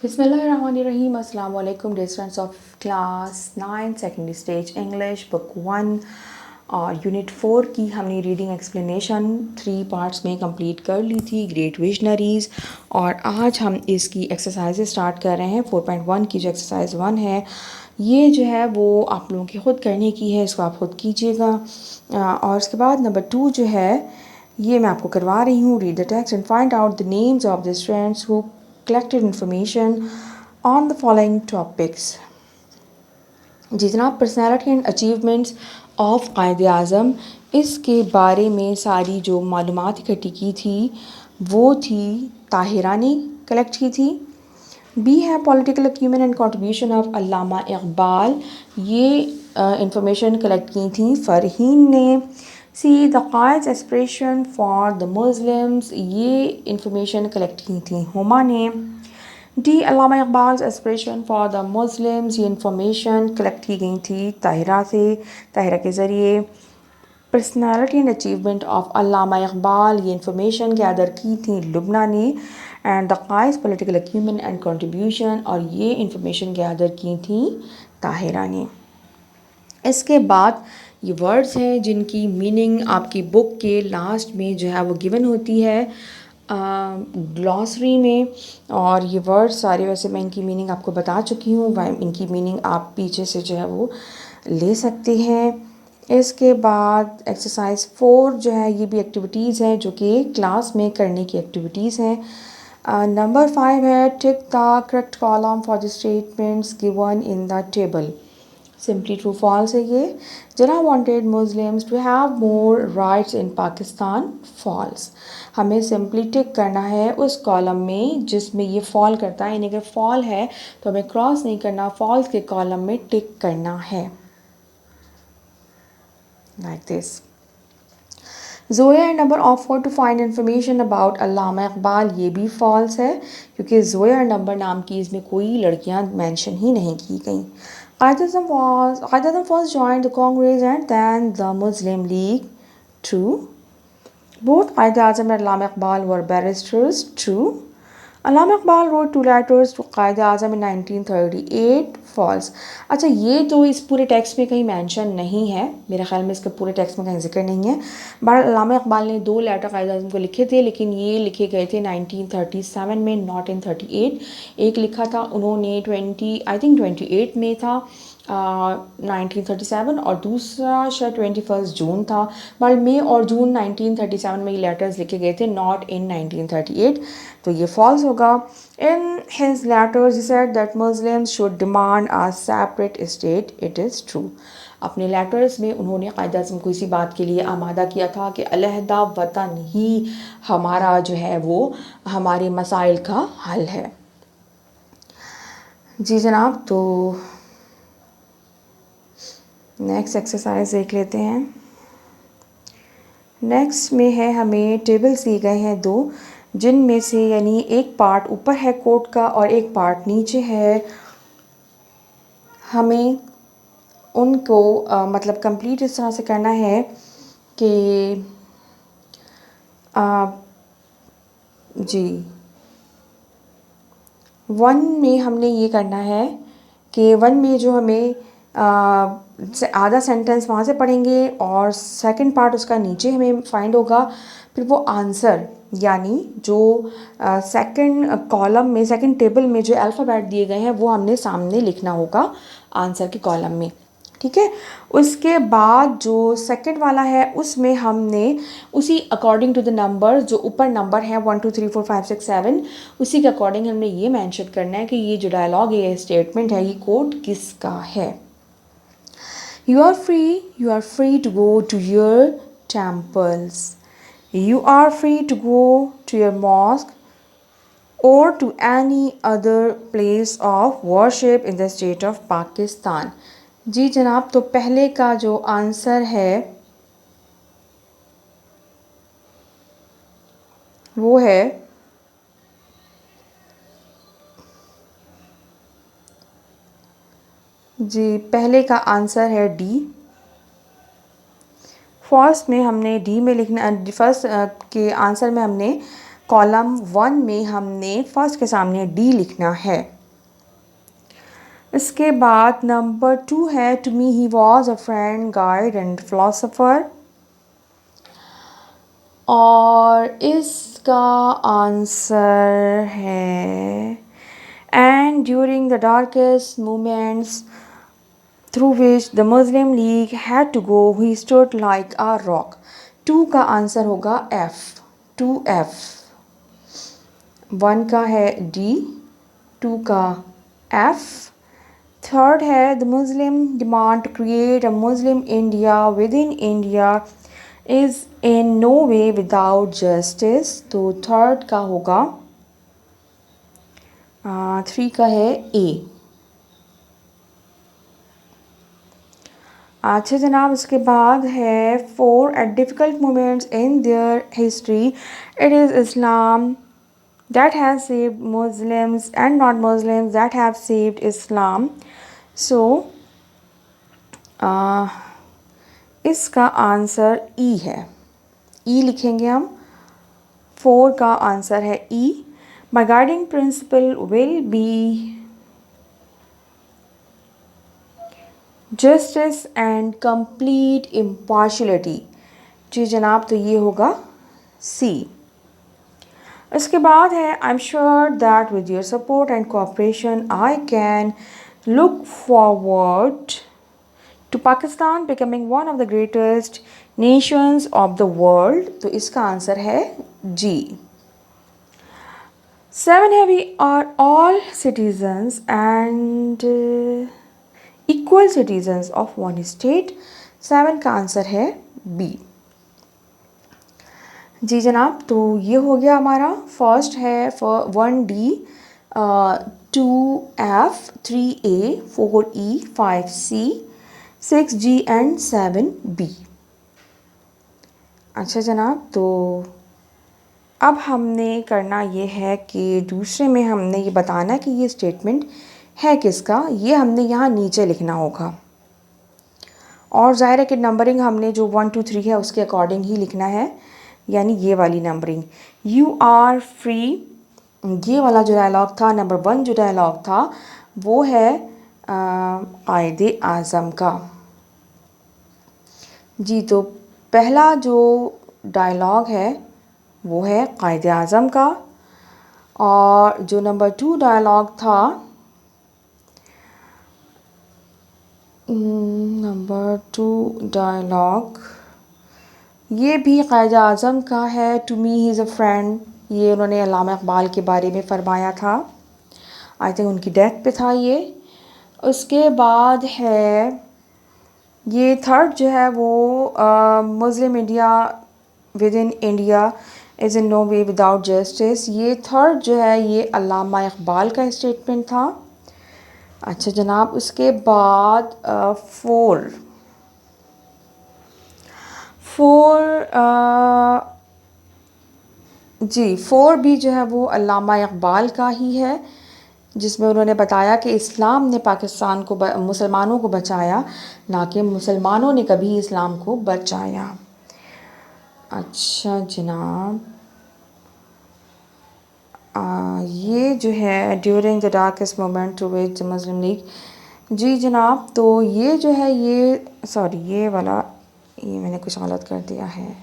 बिस्मिल्लाहिर्रहमानिर्रहीम। अस्सलाम वालेकुम dear students of class 9 secondary stage English book 1 और यूनिट 4 की हमने रीडिंग एक्सप्लेनेशन 3 पार्ट्स में कंप्लीट कर ली थी, ग्रेट विजनरीज़। और आज हम इसकी एक्सरसाइज स्टार्ट कर रहे हैं। 4.1 की जो एक्सरसाइज 1 है ये जो है वो आप लोगों की ख़ुद करने की है, इसको आप ख़ुद कीजिएगा। और उसके बाद नंबर 2 जो है ये मैं आपको करवा रही हूँ। Read the text and find out the names of the students who collected information on the following topics। जी जनाब, पर्सनैलिटी एंड अचीवमेंट्स ऑफ कायद आज़म, इसके बारे में सारी जो मालूमात इकट्ठी की थी वो थी ताहिरा ने कलेक्ट की थी। बी है political acumen and contribution of Allama Iqbal, ये इंफॉर्मेशन कलेक्ट की थी फ़रहीन ने। C the Quaid aspiration for the Muslims, ये इंफॉर्मेशन कलेक्ट की थी हुमा ने। D Allama Iqbal aspiration for the Muslims, ये इंफॉर्मेशन कलेक्ट की गई थी ताहिरा से, ताहिरा के ज़रिए। Personality and achievement of Allama Iqbal, ये इंफॉर्मेशन गैदर की थी लुबना ने। And the Quaid political acumen and contribution, और ये इंफॉर्मेशन गैदर की थी ताहिरा ने। इसके बाद ये वर्ड्स हैं जिनकी मीनिंग आपकी बुक के लास्ट में जो है वो गिवन होती है ग्लॉसरी में। और ये वर्ड्स सारे वैसे मैं इनकी मीनिंग आपको बता चुकी हूँ, इनकी मीनिंग आप पीछे से जो है वो ले सकते हैं। इसके बाद एक्सरसाइज 4 जो है ये भी एक्टिविटीज़ हैं जो कि क्लास में करने की एक्टिविटीज़ हैं। नंबर 5 है tick the correct column for the statements given in the table. Simply true false है ये। Jinnah wanted Muslims to have more rights in Pakistan, false. हमें सिंपली टिक करना है उस कॉलम में जिसमें ये फॉल करता है, यानी अगर फॉल है तो हमें क्रॉस नहीं करना, फॉल्स के कॉलम में टिक करना है, like this. Zoya and number offer to find information about Allama Iqbal, ये भी फॉल्स है क्योंकि ज़ोया एंड नंबर नाम की इसमें कोई लड़कियां मेंशन ही नहीं की गई। Qaid first joined the Congress and then the Muslim League, true. Both Qaid Azam and Allama Iqbal were barristers, true. Allama Iqbal wrote 2 letters to Qaid Azam in 1938, false। अच्छा, ये तो इस पूरे टेक्स्ट में कहीं मेंशन नहीं है, मेरे ख्याल में इसके पूरे टेक्स्ट में कहीं जिक्र नहीं है। बट अल्लामा इकबाल ने 2 लेटर कायद आज़म को लिखे थे, लेकिन ये लिखे गए थे 1937 में, नॉट इन 38। एक लिखा था उन्होंने 28 में था 1937, और दूसरा शायद 21 जून था। बट मई और जून 1937 में ये लेटर्स लिखे गए थे, नॉट इन 1938, तो ये फॉल्स होगा। In his letters he said that Muslims should demand a separate state, it is true. अपने लेटर्स में उन्होंने कायद आज़म को इसी बात के लिए आमादा किया था कि अलहदा वतन ही हमारा जो है वो हमारे मसाइल का हल है। जी जनाब, तो नेक्स्ट एक्सरसाइज देख लेते हैं। नेक्स्ट में है हमें टेबल्स दिए गए हैं 2, जिनमें से यानी एक पार्ट ऊपर है कोट का और एक पार्ट नीचे है। हमें उनको मतलब कंप्लीट इस तरह से करना है कि जी 1 में हमने ये करना है कि 1 में जो हमें आधा सेंटेंस वहाँ से पढ़ेंगे और सेकंड पार्ट उसका नीचे हमें फाइंड होगा। फिर वो आंसर यानी जो सेकंड कॉलम में, सेकंड टेबल में जो अल्फ़ाबेट दिए गए हैं वो हमने सामने लिखना होगा आंसर के कॉलम में, ठीक है। उसके बाद जो सेकंड वाला है उसमें हमने उसी अकॉर्डिंग टू द नंबर, जो ऊपर नंबर है 1 2 3 4 5 6 7, उसी के अकॉर्डिंग हमने ये मेंशन करना है कि ये जो डायलॉग है, ये स्टेटमेंट है, ये कोड किसका है। You are free to go to your temples. You are free to go to your mosque or to any other place of worship in the state of Pakistan. जी जनाब, तो पहले का जो आंसर है वो है जी, पहले का आंसर है डी। फर्स्ट में हमने डी में लिखना, फर्स्ट के आंसर में हमने कॉलम 1 में हमने फर्स्ट के सामने डी लिखना है। इसके बाद नंबर 2 है to me he was a friend guide and philosopher, और इसका आंसर है and during the darkest moments through which the Muslim League had to go, he stood like a rock. 2 का आंसर होगा F, 2F। 1 का है D, 2 का F। Third है the Muslim demand to create a Muslim India within India is in no way without justice, तो third का होगा 3 का है A। अच्छा जनाब, इसके बाद है 4 at difficult moments in their history it is Islam that has saved Muslims and not Muslims that have saved Islam, so इसका आंसर E है, E लिखेंगे हम। 4 का आंसर है E। My guiding principle will be justice and complete impartiality. जी जनाब, तो ये होगा सी। इसके बाद है I am sure that with your support and cooperation I can look forward to Pakistan becoming one of the greatest nations of the world, तो इसका आंसर है जी। 7 है we are all citizens and equal citizens of one state, 7 का answer है B. जी जनाब, तो ये हो गया हमारा फर्स्ट है 1D, 2F, 3A, 4E, 5C, 6G and 7B। अच्छा जनाब, तो अब हमने करना ये है कि दूसरे में हमने ये बताना कि ये स्टेटमेंट है किसका, ये हमने यहाँ नीचे लिखना होगा। और ज़ाहिर है कि नंबरिंग हमने जो 1 2 3 है उसके अकॉर्डिंग ही लिखना है, यानी ये वाली नंबरिंग। यू आर फ्री, ये वाला जो डायलॉग था, नंबर 1 जो डायलॉग था वो है कायदे आज़म का। जी, तो पहला जो डायलॉग है वो है कायदे आज़म का, और जो नंबर 2 डायलॉग था, नंबर 2 डायलॉग ये भी कायदे आज़म का है। To me he is a friend, ये उन्होंने अल्लामा इकबाल के बारे में फ़रमाया था, आई थिंक उनकी डेथ पे था ये। उसके बाद है ये थर्ड जो है वो Muslim India within India is in no way without justice, ये थर्ड जो है ये अल्लामा इकबाल का स्टेटमेंट था। अच्छा जनाब, उसके बाद 4 जी 4 भी जो है वो अल्लामा इकबाल का ही है, जिसमें उन्होंने बताया कि इस्लाम ने पाकिस्तान को मुसलमानों को बचाया, ना कि मुसलमानों ने कभी इस्लाम को बचाया। अच्छा जनाब, ये जो है during the darkest moment to which the Muslim League, जी जनाब, तो ये जो है ये सॉरी ये वाला ये मैंने कुछ गलत कर दिया है।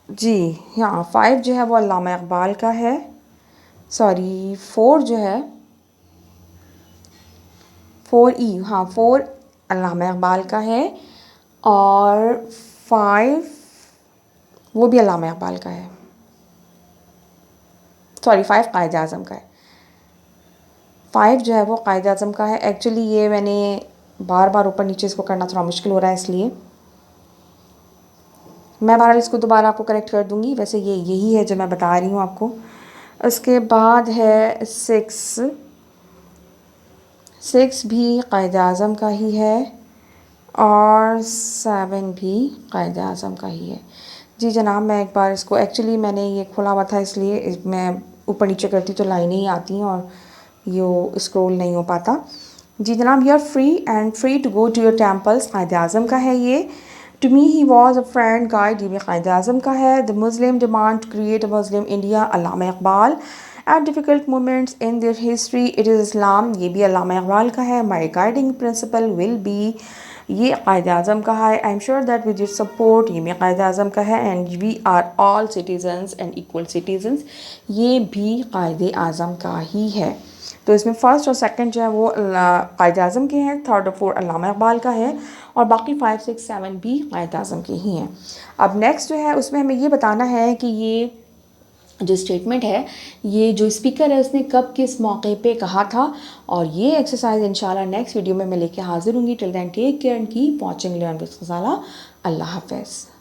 जी हाँ, 5 जो है वो अल्लामा इकबाल का है, सॉरी 4 जो है 4E, हाँ 4 अल्लामा इकबाल का है, और 5 वो भी अल्लामा इकबाल का है, सॉरी 5 कायदे आज़म का है। 5 जो है वो कायदे आज़म का है। एक्चुअली ये मैंने बार बार ऊपर नीचे इसको करना थोड़ा मुश्किल हो रहा है, इसलिए मैं बहरहाल इसको दोबारा आपको करेक्ट कर दूँगी। वैसे ये यही है जो मैं बता रही हूँ आपको। उसके बाद है 6 भी कायदे आज़म का ही है, और 7 भी कायदे आज़म का ही है। जी जनाब, मैं एक बार इसको एक्चुअली मैंने ये खोला हुआ था, इसलिए मैं ऊपर नीचे करती तो लाइनें ही आती हैं और यो स्क्रॉल नहीं हो पाता। जी जनाब, you are free to go to your temples, Quaid Azam का है ये। To me he was a friend guide, ये भी कायद आज़म का है। The Muslim demand to create a Muslim India, Allama Iqbal. At difficult moments in their history it is Islam, ये भी अल्लामा इकबाल का है। My guiding principle will be, ये कायद आज़म का है। I am sure that with your support, ये भी कायद आज़म का है। And we are all citizens and equal citizens, ये भी कायद आज़म का ही है। तो इसमें फ़र्स्ट और सेकंड जो है वो कायद आज़म के हैं, थर्ड और फोर्थ अल्लामा इकबाल का है, और बाकी 5, 6, 7 भी कायद आज़म के ही हैं। अब नेक्स्ट जो है उसमें हमें ये बताना है कि ये जो स्टेटमेंट है, ये जो स्पीकर है उसने कब किस मौके पे कहा था। और ये एक्सरसाइज इंशाल्लाह नेक्स्ट वीडियो में मैं लेके हाजिर हूँगी। Till then take care and keep watching learn with Ghazala. अल्लाह हाफ़िज़।